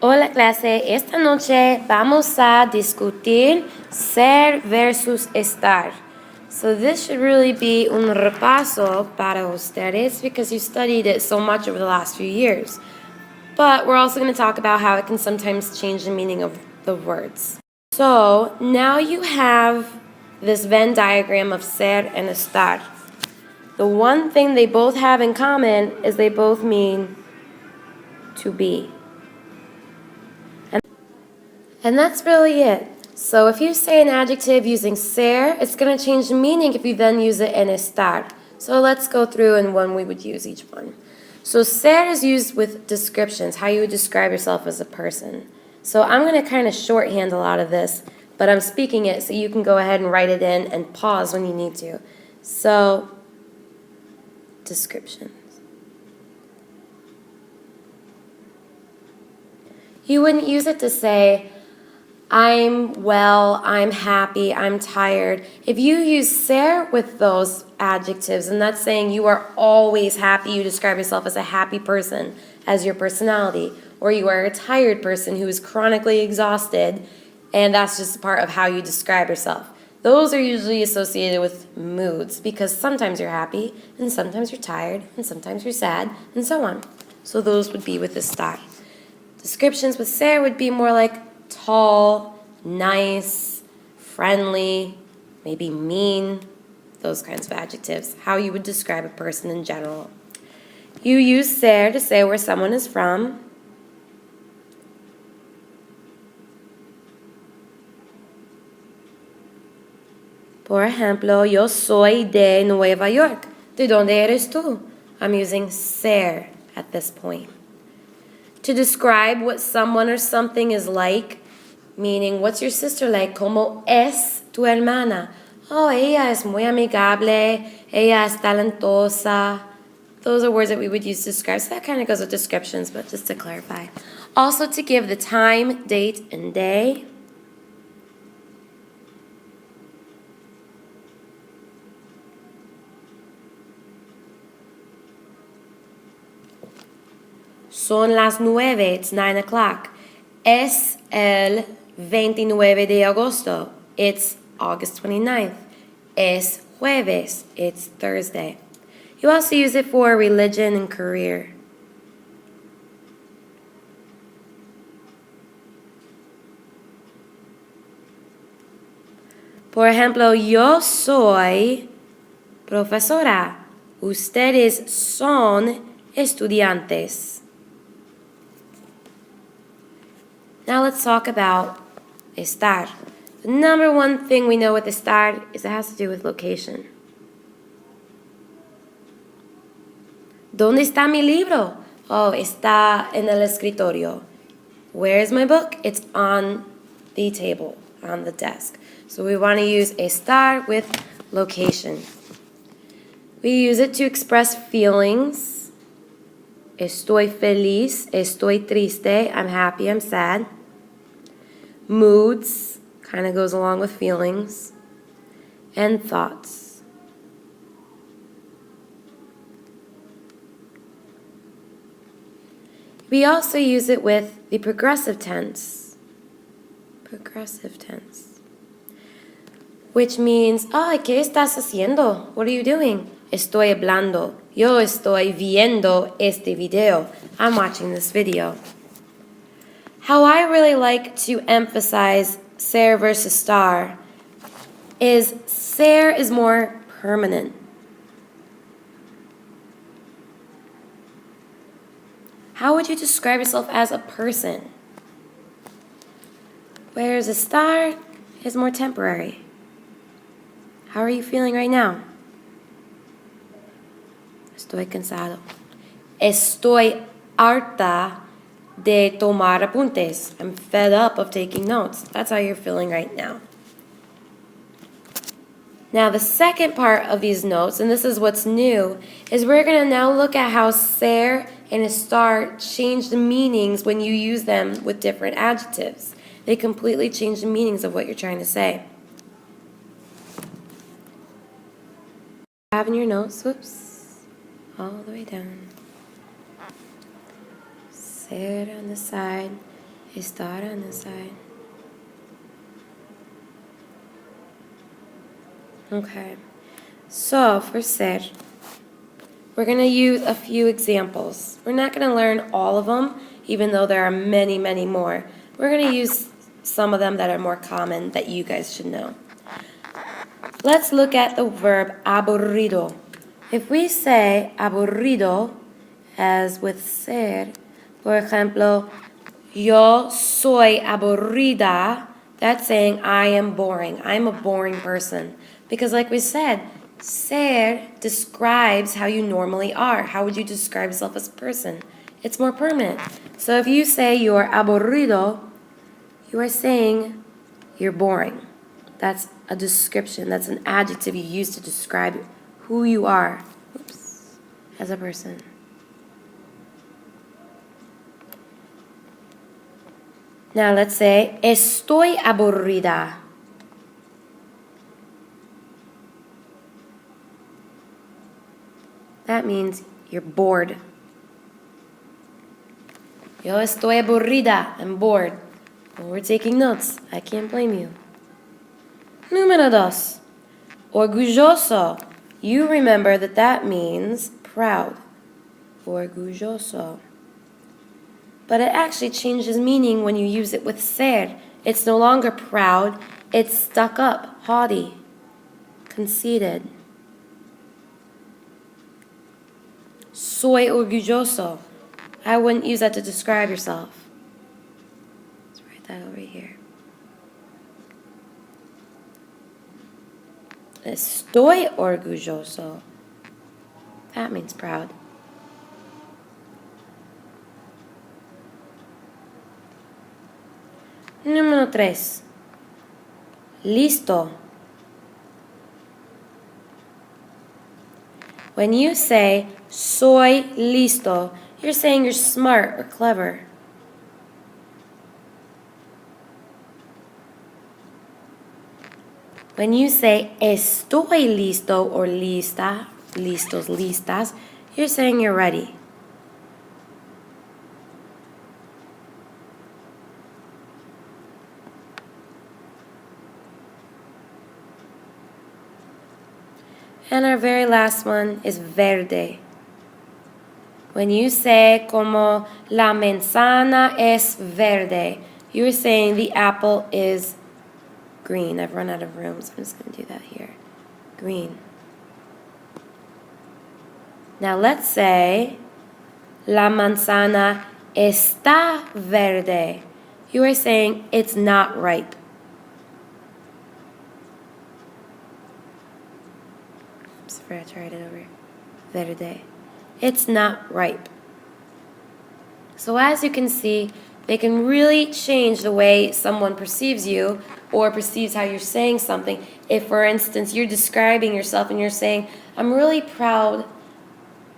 Hola clase, esta noche vamos a discutir ser versus estar. So this should really be un repaso para ustedes because you studied it so much over the last few years. But we're also going to talk about how it can sometimes change the meaning of the words. So now you have this Venn diagram of ser and estar. The one thing they both have in common is they both mean to be. And that's really it. So if you say an adjective using ser, it's going to change the meaning if you then use it in estar. So let's go through and when we would use each one. So ser is used with descriptions, how you would describe yourself as a person. So I'm going to kind of shorthand a lot of this, but I'm speaking it so you can go ahead and write it in and pause when you need to. So, descriptions. You wouldn't use it to say, I'm well, I'm happy, I'm tired. If you use ser with those adjectives, and that's saying you are always happy, you describe yourself as a happy person, as your personality, or you are a tired person who is chronically exhausted, and that's just a part of how you describe yourself. Those are usually associated with moods, because sometimes you're happy, and sometimes you're tired, and sometimes you're sad, and so on. So those would be with the estar. Descriptions with ser would be more like tall, nice, friendly, maybe mean, those kinds of adjectives, how you would describe a person in general. You use ser to say where someone is from. Por ejemplo, yo soy de Nueva York. ¿De dónde eres tú? I'm using ser at this point. To describe what someone or something is like, meaning, what's your sister like? ¿Cómo es tu hermana? Oh, ella es muy amigable. Ella es talentosa. Those are words that we would use to describe. So that kind of goes with descriptions, but just to clarify. Also to give the time, date, and day. Son las 9, it's 9 o'clock. Es el 29 de agosto, it's August 29th. Es jueves, it's Thursday. You also use it for religion and career. Por ejemplo, yo soy profesora. Ustedes son estudiantes. Now let's talk about estar. The number one thing we know with estar is it has to do with location. ¿Dónde está mi libro? Oh, está en el escritorio. Where is my book? It's on the table, on the desk. So we want to use estar with location. We use it to express feelings. Estoy feliz, estoy triste, I'm happy, I'm sad. Moods, kind of goes along with feelings. And thoughts. We also use it with the progressive tense. Progressive tense. Which means, ¿qué estás haciendo? What are you doing? Estoy hablando. Yo estoy viendo este video. I'm watching this video. How I really like to emphasize ser versus estar is ser is more permanent. How would you describe yourself as a person? Whereas estar is more temporary. How are you feeling right now? Estoy cansado. Estoy harta de tomar apuntes. I'm fed up of taking notes. That's how you're feeling right now. Now the second part of these notes, and this is what's new, is we're going to now look at how ser and estar change the meanings when you use them with different adjectives. They completely change the meanings of what you're trying to say. Have in your notes, whoops, all the way down. Ser on the side. Estar on this side. Okay. So, for ser, we're going to use a few examples. We're not going to learn all of them, even though there are many, many more. We're going to use some of them that are more common that you guys should know. Let's look at the verb aburrido. If we say aburrido, as with ser, por ejemplo, yo soy aburrida, that's saying I am boring. I'm a boring person. Because like we said, ser describes how you normally are. How would you describe yourself as a person? It's more permanent. So if you say you're aburrido, you are saying you're boring. That's a description. That's an adjective you use to describe who you are as a person. Now let's say, estoy aburrida. That means you're bored. Yo estoy aburrida. I'm bored. Well, we're taking notes. I can't blame you. Número dos. Orgulloso. You remember that means proud. Orgulloso. But it actually changes meaning when you use it with ser. It's no longer proud. It's stuck up, haughty, conceited. Soy orgulloso. I wouldn't use that to describe yourself. Let's write that over here. Estoy orgulloso. That means proud. Número 3. Listo. When you say soy listo, you're saying you're smart or clever. When you say estoy listo or lista, listos, listas, you're saying you're ready. And our very last one is verde. When you say como la manzana es verde, you're saying the apple is green. I've run out of room, so I'm just going to do that here. Green. Now let's say la manzana está verde. You are saying it's not ripe. Oops, I forgot to write it over. Verde. It's not ripe. So as you can see, they can really change the way someone perceives you or perceives how you're saying something. If, for instance, you're describing yourself and you're saying, I'm really proud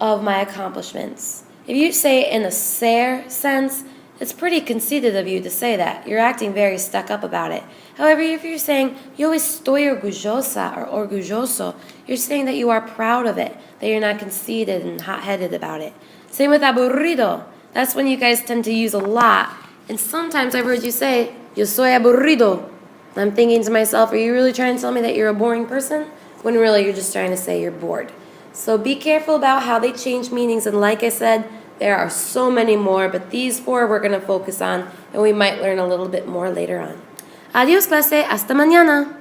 of my accomplishments. If you say it in a ser sense, it's pretty conceited of you to say that. You're acting very stuck up about it. However, if you're saying, yo estoy orgullosa or orgulloso, you're saying that you are proud of it, that you're not conceited and hot-headed about it. Same with aburrido. That's when you guys tend to use a lot. And sometimes I've heard you say, yo soy aburrido. And I'm thinking to myself, are you really trying to tell me that you're a boring person? When really you're just trying to say you're bored. So be careful about how they change meanings. And like I said, there are so many more, but these 4 we're going to focus on, and we might learn a little bit more later on. Adiós, clase. Hasta mañana.